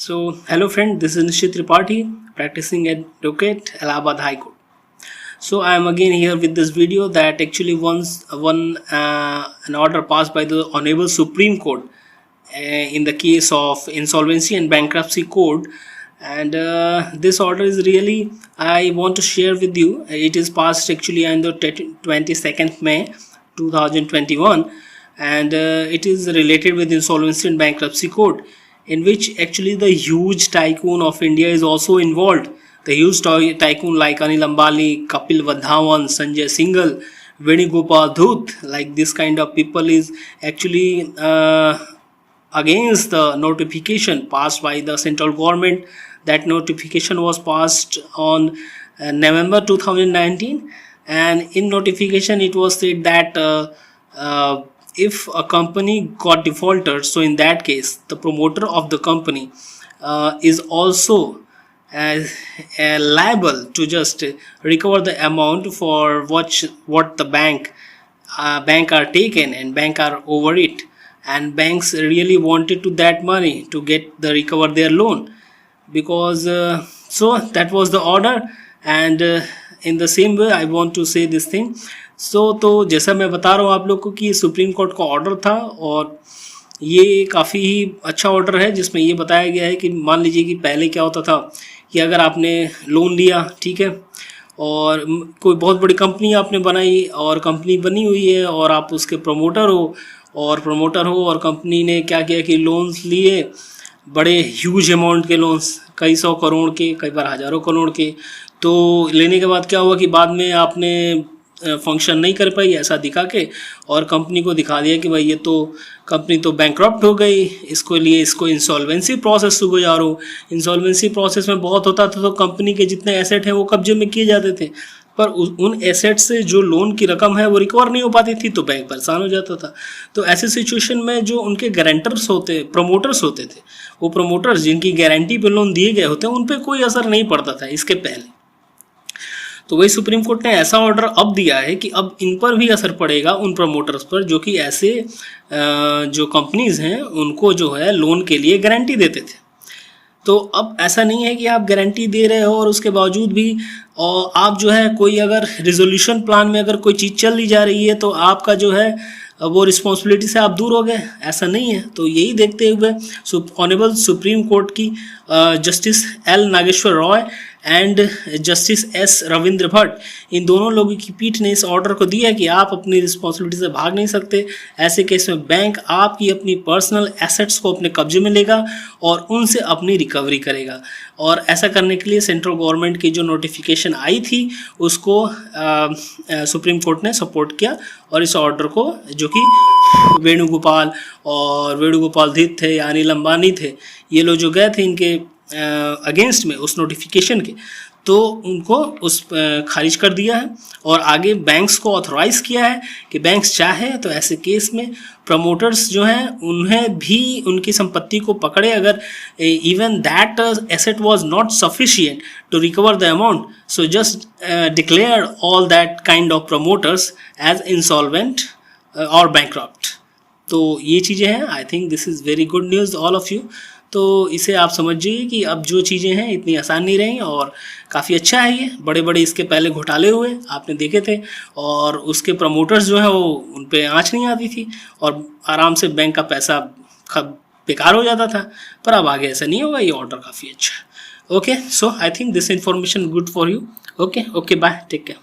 So, hello friend, this is Nishit Tripathi, practicing advocate, Allahabad High Court. So, I am again here with this video that actually once an order passed by the Honorable Supreme Court in the case of Insolvency and Bankruptcy Code, and this order is really I want to share with you. It is passed actually on the 22nd May 2021, and it is related with Insolvency and Bankruptcy Code, in which actually the huge tycoon of India is also involved. The huge tycoon like Anil Ambani, Kapil Vadhavan, Sanjay Singhal, Venugopal Dhut, like this kind of people is actually against the notification passed by the central government. That notification was passed on November 2019, and in notification it was said that if a company got defaulted, so in that case the promoter of the company is also liable to just recover the amount for what the bank are taken, and bank are over it, and banks really wanted to that money to get the recover their loan, because so that was the order. And in the same way I want to say this thing. तो जैसा मैं बता रहा हूँ आप लोग को कि सुप्रीम कोर्ट का ऑर्डर था, और ये काफ़ी ही अच्छा ऑर्डर है जिसमें ये बताया गया है कि मान लीजिए कि पहले क्या होता था कि अगर आपने लोन लिया, ठीक है, और कोई बहुत बड़ी कंपनी आपने बनाई और कंपनी बनी हुई है और आप उसके प्रमोटर हो और कंपनी ने क्या किया कि लोन्स लिए, बड़े ह्यूज अमाउंट के लोन्स, कई सौ करोड़ के, कई बार हज़ारों करोड़ के। तो लेने के बाद क्या हुआ कि बाद में आपने फंक्शन नहीं कर पाई ऐसा दिखा के, और कंपनी को दिखा दिया कि भाई ये तो कंपनी तो बैंकरप्ट हो गई, इसको इंसॉल्वेंसी प्रोसेस से गुजारो। इंसॉल्वेंसी प्रोसेस में बहुत होता था, तो कंपनी के जितने एसेट हैं वो कब्जे में किए जाते थे, पर उन एसेट से जो लोन की रकम है वो रिकवर नहीं हो पाती थी, तो बैंक परेशान हो जाता था। तो ऐसे सिचुएशन में जो उनके गारंटर्स प्रमोटर्स होते थे, वो प्रमोटर्स जिनकी गारंटी पे लोन दिए गए होते हैं, उन पर कोई असर नहीं पड़ता था इसके पहले। तो वही सुप्रीम कोर्ट ने ऐसा ऑर्डर अब दिया है कि अब इन पर भी असर पड़ेगा, उन प्रमोटर्स पर जो कि ऐसे जो कंपनीज हैं उनको जो है लोन के लिए गारंटी देते थे। तो अब ऐसा नहीं है कि आप गारंटी दे रहे हो और उसके बावजूद भी और आप जो है कोई अगर रिजोल्यूशन प्लान में अगर कोई चीज़ चल दी जा रही है तो आपका जो है वो रिस्पॉन्सिबिलिटी से आप दूर हो गए, ऐसा नहीं है। तो यही देखते हुए ऑनरेबल सुप्रीम कोर्ट की justice L Nageswara Roy and justice S Ravindra Bhat, इन दोनों लोगों की पीठ ने इस ऑर्डर को दिया कि आप अपनी रिस्पॉन्सिबिलिटी से भाग नहीं सकते। ऐसे केस में बैंक आपकी अपनी पर्सनल एसेट्स को अपने कब्जे में लेगा और उनसे अपनी रिकवरी करेगा। और ऐसा करने के लिए सेंट्रल गवर्नमेंट की जो नोटिफिकेशन आई थी उसको सुप्रीम कोर्ट ने सपोर्ट किया, और इस ऑर्डर को जो कि वेणुगोपाल धूत थे या अनिल अंबानी थे, ये लोग जो गए थे इनके अगेंस्ट में उस नोटिफिकेशन के, तो उनको उस खारिज कर दिया है और आगे बैंक्स को ऑथराइज किया है कि बैंक्स चाहे तो ऐसे केस में प्रमोटर्स जो हैं उन्हें भी उनकी संपत्ति को पकड़े, अगर even that asset was not sufficient to recover the amount, so just declare all that kind of promoters as insolvent और बैंकरप्ट। तो ये चीज़ें हैं, I think this is very good news all of you. तो इसे आप समझिए कि अब जो चीज़ें हैं इतनी आसान नहीं रही, और काफ़ी अच्छा है। ये बड़े इसके पहले घोटाले हुए आपने देखे थे, और उसके प्रमोटर्स जो है वो उन पे आँच नहीं आती थी और आराम से बैंक का पैसा बेकार हो जाता था, पर अब आगे ऐसा नहीं होगा। ये ऑर्डर काफ़ी अच्छा है। Okay, so I think this information good for you. Okay, bye, take care.